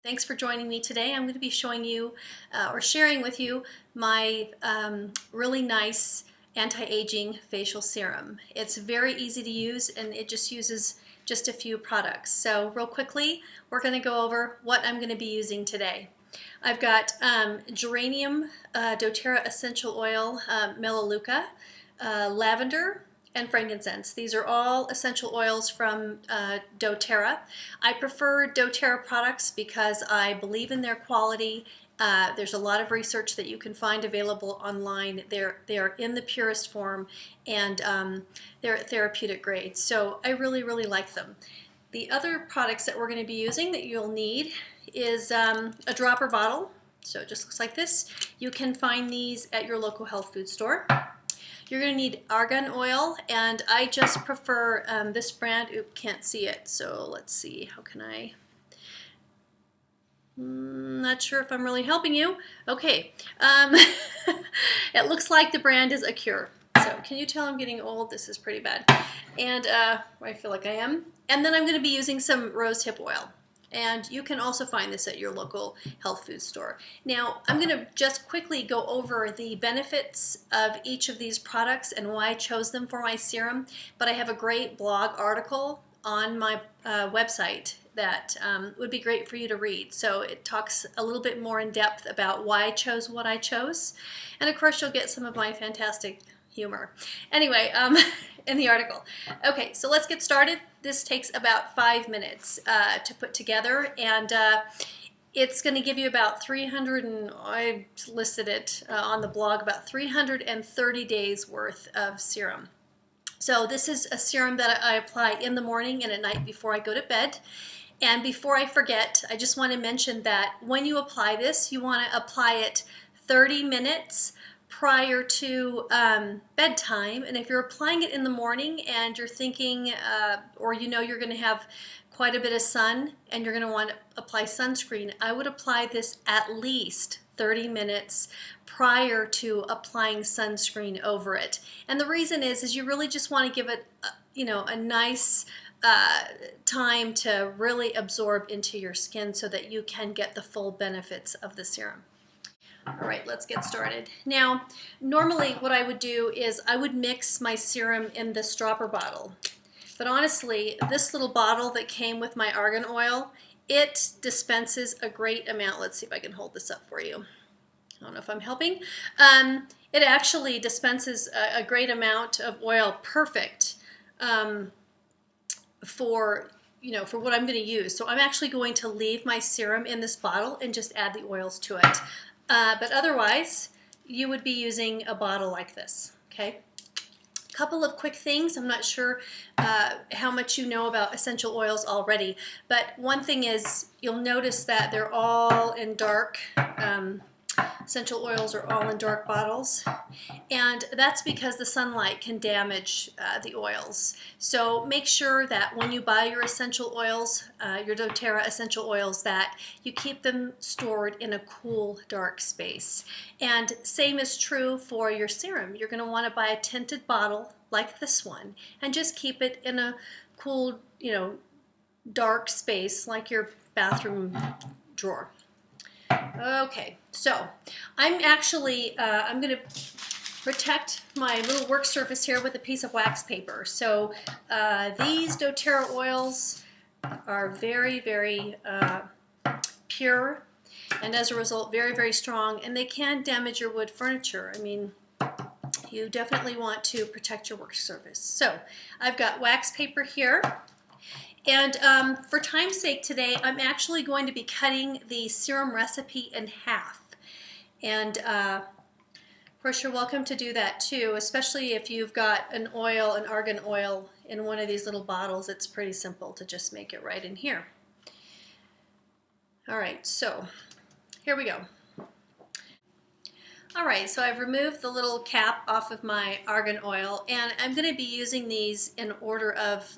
Thanks for joining me today. I'm going to be showing you or sharing with you my really nice anti-aging facial serum. It's very easy to use and it just uses just a few products. So real quickly, we're going to go over what I'm going to be using today. I've got geranium, doTERRA essential oil, melaleuca, lavender, and frankincense. These are all essential oils from doTERRA. I prefer doTERRA products because I believe in their quality. There's a lot of research that you can find available online. They are in the purest form and they're at therapeutic grade. So I really like them. The other products that we're going to be using that you'll need is a dropper bottle. So it just looks like this. You can find these at your local health food store. You're going to need argan oil, and I just prefer this brand. Oop, can't see it, so let's see. How can I? Not sure if I'm really helping you. Okay. It looks like the brand is Cure. So can you tell I'm getting old? This is pretty bad. And I feel like I am. And then I'm going to be using some rosehip oil. And you can also find this at your local health food store. Now, I'm going to just quickly go over the benefits of each of these products and why I chose them for my serum. But I have a great blog article on my website that would be great for you to read. So it talks a little bit more in depth about why I chose what I chose. And of course, you'll get some of my fantastic humor. Anyway, in the article. Okay, so let's get started. This takes about 5 minutes to put together, and it's going to give you about 300, and I listed it on the blog, about 330 days worth of serum. So this is a serum that I apply in the morning and at night before I go to bed. And before I forget, I just want to mention that when you apply this, you want to apply it 30 minutes prior to bedtime. And if you're applying it in the morning and you're thinking or you know you're going to have quite a bit of sun and you're going to want to apply sunscreen, I would apply this at least 30 minutes prior to applying sunscreen over it. And the reason is you really just want to give it a nice time to really absorb into your skin so that you can get the full benefits of the serum. All right, let's get started. Now, normally what I would do is I would mix my serum in this dropper bottle. But honestly, this little bottle that came with my argan oil, it dispenses a great amount. Let's see if I can hold this up for you. I don't know if I'm helping. It actually dispenses a great amount of oil, perfect for what I'm going to use. So I'm actually going to leave my serum in this bottle and just add the oils to it. But otherwise, you would be using a bottle like this, okay? A couple of quick things. I'm not sure how much you know about essential oils already, but one thing is you'll notice that they're all in dark, essential oils are all in dark bottles, and that's because the sunlight can damage the oils. So make sure that when you buy your essential oils, your doTERRA essential oils, that you keep them stored in a cool, dark space. And same is true for your serum. You're going to want to buy a tinted bottle like this one and just keep it in a cool, dark space like your bathroom drawer. Okay, so I'm actually, I'm going to protect my little work surface here with a piece of wax paper. So these doTERRA oils are very pure, and as a result very strong, and they can damage your wood furniture. I mean, you definitely want to protect your work surface. So I've got wax paper here. And for time's sake today, I'm actually going to be cutting the serum recipe in half. And of course, you're welcome to do that too, especially if you've got an oil, an argan oil in one of these little bottles. It's pretty simple to just make it right in here. All right, so here we go. All right, so I've removed the little cap off of my argan oil, and I'm going to be using these in order of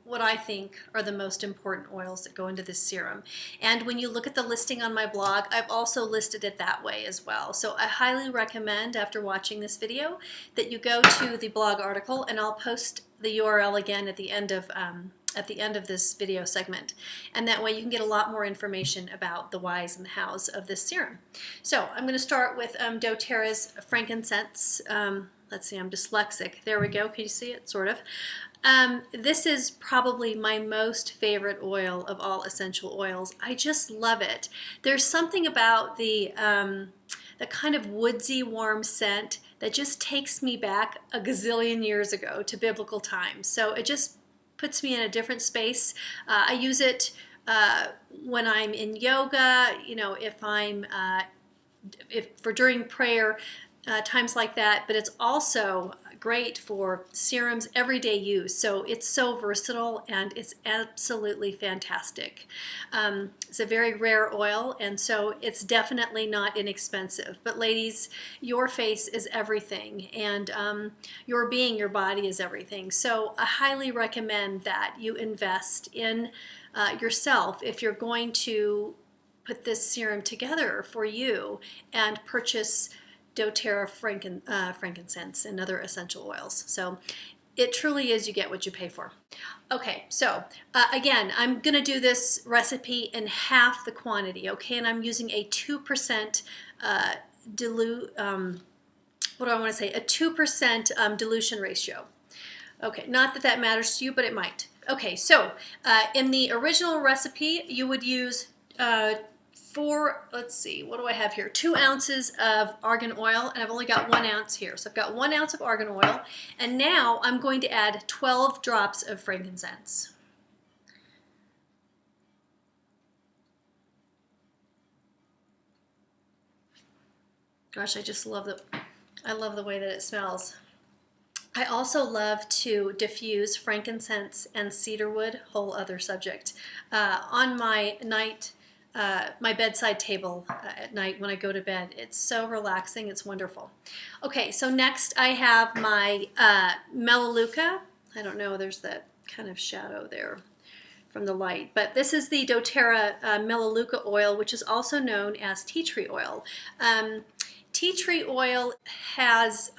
what I think are the most important oils that go into this serum. And when you look at the listing on my blog, I've also listed it that way as well. So I highly recommend, after watching this video, that you go to the blog article, and I'll post the URL again at the end of at the end of this video segment. And that way you can get a lot more information about the whys and the hows of this serum. So I'm going to start with doTERRA's frankincense. Let's see, I'm dyslexic. There we go. Can you see it? Sort of. This is probably my most favorite oil of all essential oils. I just love it. There's something about the kind of woodsy, warm scent that just takes me back a gazillion years ago to biblical times. So it just puts me in a different space. I use it when I'm in yoga, you know, if for during prayer, times like that, but it's also great for serums, everyday use. So it's so versatile and it's absolutely fantastic. It's a very rare oil, and so it's definitely not inexpensive. But ladies, your face is everything, and your being, your body is everything. So I highly recommend that you invest in yourself if you're going to put this serum together for you and purchase doTERRA frankincense and other essential oils. So it truly is, you get what you pay for. Okay, so again, I'm going to do this recipe in half the quantity, okay? And I'm using a 2% what do I want to say? A 2% dilution ratio. Okay, not that that matters to you, but it might. Okay, so in the original recipe, you would use let's see, what do I have here? 2 ounces of argan oil, and I've only got 1 ounce here. So I've got 1 ounce of argan oil, and now I'm going to add 12 drops of frankincense. Gosh, I love the way that it smells. I also love to diffuse frankincense and cedarwood, whole other subject, on my my bedside table at night when I go to bed. It's so relaxing. It's wonderful. Okay, so next I have my Melaleuca. I don't know, there's that kind of shadow there from the light, but this is the doTERRA Melaleuca oil, which is also known as tea tree oil. Tea tree oil has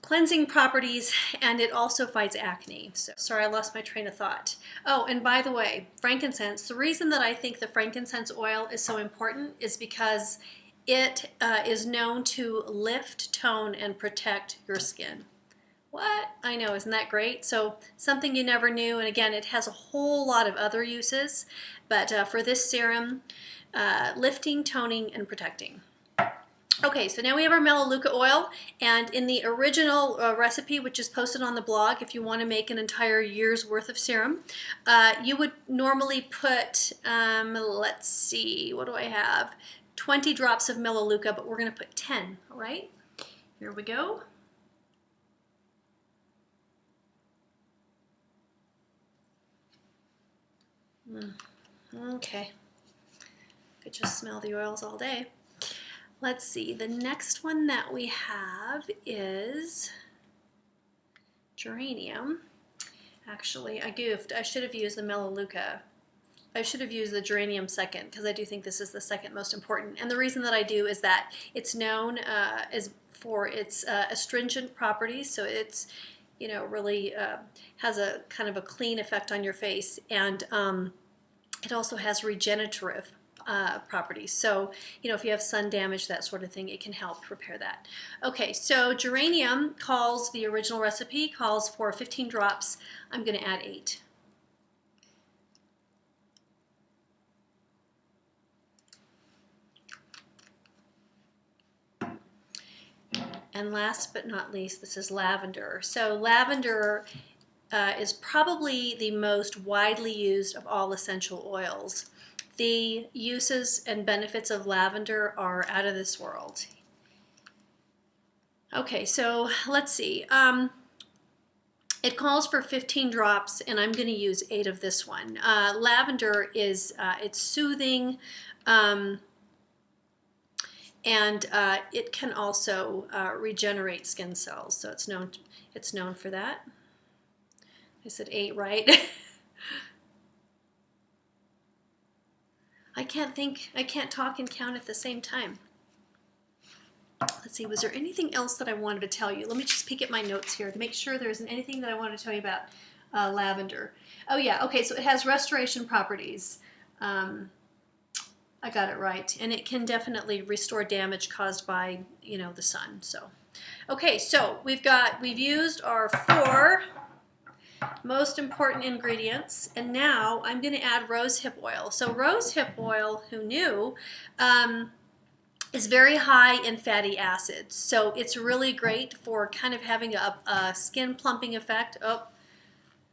cleansing properties, and it also fights acne. So, sorry, I lost my train of thought. Oh, and by the way, frankincense. The reason that I think the frankincense oil is so important is because it is known to lift, tone, and protect your skin. What? I know, isn't that great? So something you never knew, and again, it has a whole lot of other uses, but for this serum, lifting, toning, and protecting. Okay, so now we have our Melaleuca oil, and in the original recipe, which is posted on the blog, if you want to make an entire year's worth of serum, you would normally put, let's see, what do I have? 20 drops of Melaleuca, but we're going to put 10, all right? Here we go. Okay, could just smell the oils all day. Let's see, the next one that we have is geranium. Actually, I goofed. I should have used the Melaleuca. I should have used the geranium second, because I do think this is the second most important. And the reason that I do is that it's known for its astringent properties, so it's, you know, really has a kind of a clean effect on your face, and it also has regenerative properties. So, you know, if you have sun damage, that sort of thing, it can help repair that. Okay, so geranium calls, the original recipe calls for 15 drops. I'm going to add 8. And last but not least, this is lavender. So lavender is probably the most widely used of all essential oils. The uses and benefits of lavender are out of this world. Okay, so let's see. It calls for 15 drops, and I'm going to use 8 of this one. Lavender is it's soothing, and it can also regenerate skin cells. So it's known for that. I said 8, right? I can't talk and count at the same time. Let's see, was there anything else that I wanted to tell you? Let me just peek at my notes here to make sure there isn't anything that I wanted to tell you about lavender. Oh yeah, okay, so it has restoration properties. I got it right. And it can definitely restore damage caused by, the sun. So, okay, so we've used our 4 most important ingredients, and now I'm going to add rosehip oil. So rosehip oil, who knew, is very high in fatty acids. So it's really great for kind of having a skin plumping effect. Oh,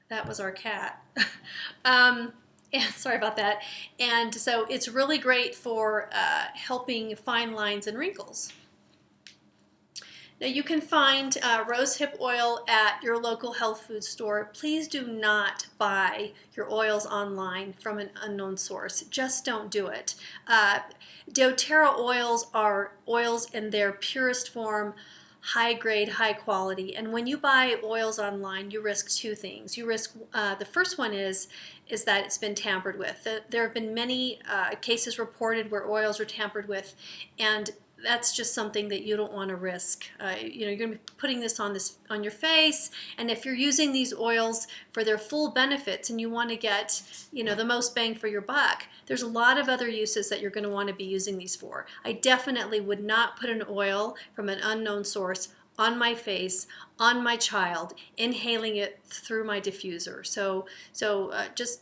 that was our cat. And sorry about that. And so it's really great for helping fine lines and wrinkles. Now you can find rosehip oil at your local health food store. Please do not buy your oils online from an unknown source. Just don't do it. doTERRA oils are oils in their purest form, high grade, high quality. And when you buy oils online, you risk 2 things. You risk, the first one is that it's been tampered with. There have been many cases reported where oils are tampered with, and that's just something that you don't want to risk. You're going to be putting this on your face, and if you're using these oils for their full benefits and you want to get, the most bang for your buck, there's a lot of other uses that you're going to want to be using these for. I definitely would not put an oil from an unknown source on my face, on my child, inhaling it through my diffuser. So just,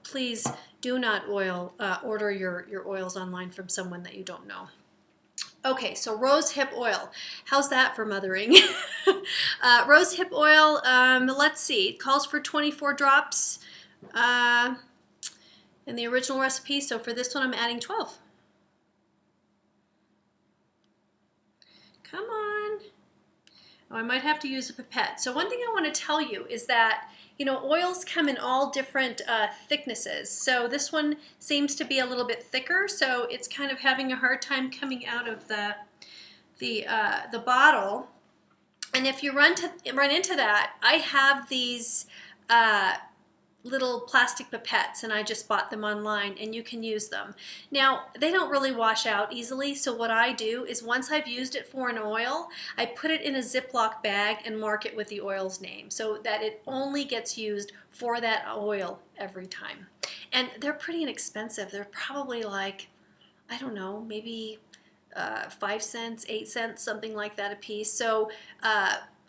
please do not order your oils online from someone that you don't know. Okay, so rosehip oil. How's that for mothering? Rosehip oil, let's see, it calls for 24 drops in the original recipe. So for this one, I'm adding 12. Come on. Oh, I might have to use a pipette. So one thing I want to tell you is that, oils come in all different thicknesses. So this one seems to be a little bit thicker, so it's kind of having a hard time coming out of the bottle. And if you run into that, I have these little plastic pipettes, and I just bought them online, and you can use them. Now, they don't really wash out easily, so what I do is once I've used it for an oil, I put it in a Ziploc bag and mark it with the oil's name so that it only gets used for that oil every time. And they're pretty inexpensive. They're probably like, I don't know, maybe 5 cents, 8 cents, something like that a piece. So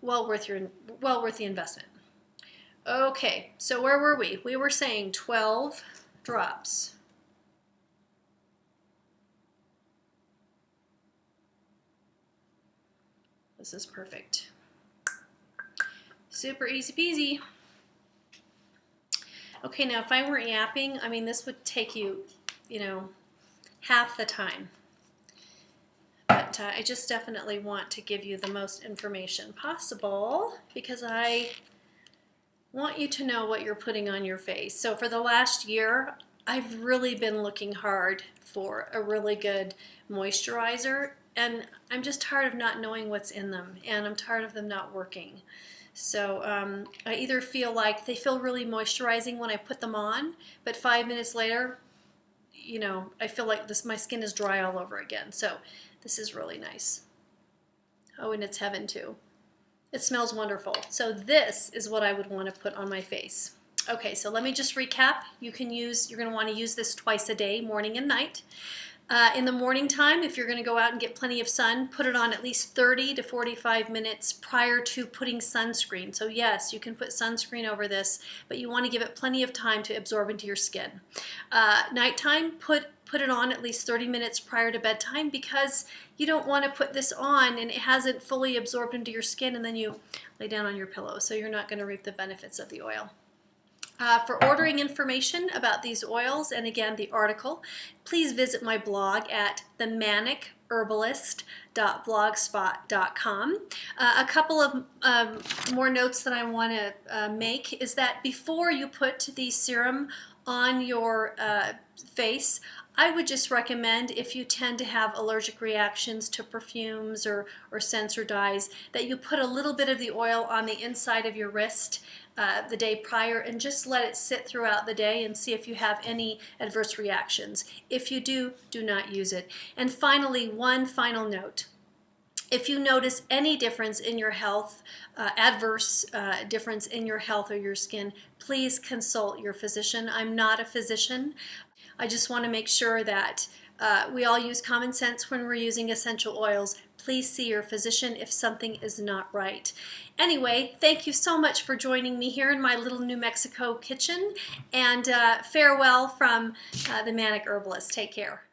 well worth the investment. Okay, so where were we? We were saying 12 drops. This is perfect. Super easy peasy. Okay, now if I weren't yapping, this would take you, half the time. But I just definitely want to give you the most information possible because I want you to know what you're putting on your face. So for the last year, I've really been looking hard for a really good moisturizer, and I'm just tired of not knowing what's in them, and I'm tired of them not working. So I either feel like they feel really moisturizing when I put them on, but 5 minutes later, I feel like my skin is dry all over again. So this is really nice. Oh, and it's heaven too. It smells wonderful. So this is what I would want to put on my face. Okay, so let me just recap. You're going to want to use this twice a day, morning and night. In the morning time, if you're going to go out and get plenty of sun, put it on at least 30 to 45 minutes prior to putting sunscreen. So yes, you can put sunscreen over this, but you want to give it plenty of time to absorb into your skin. Nighttime, put it on at least 30 minutes prior to bedtime because you don't want to put this on and it hasn't fully absorbed into your skin and then you lay down on your pillow. So you're not going to reap the benefits of the oil. For ordering information about these oils, and again, the article, please visit my blog at themanicherbalist.blogspot.com. A couple of more notes that I want to make is that before you put the serum on your face, I would just recommend, if you tend to have allergic reactions to perfumes or scents or dyes, that you put a little bit of the oil on the inside of your wrist the day prior and just let it sit throughout the day and see if you have any adverse reactions. If you do, do not use it. And finally, one final note. If you notice any difference in your health, adverse difference in your health or your skin, please consult your physician. I'm not a physician. I just want to make sure that we all use common sense when we're using essential oils. Please see your physician if something is not right. Anyway, thank you so much for joining me here in my little New Mexico kitchen, and farewell from the Manic Herbalist. Take care.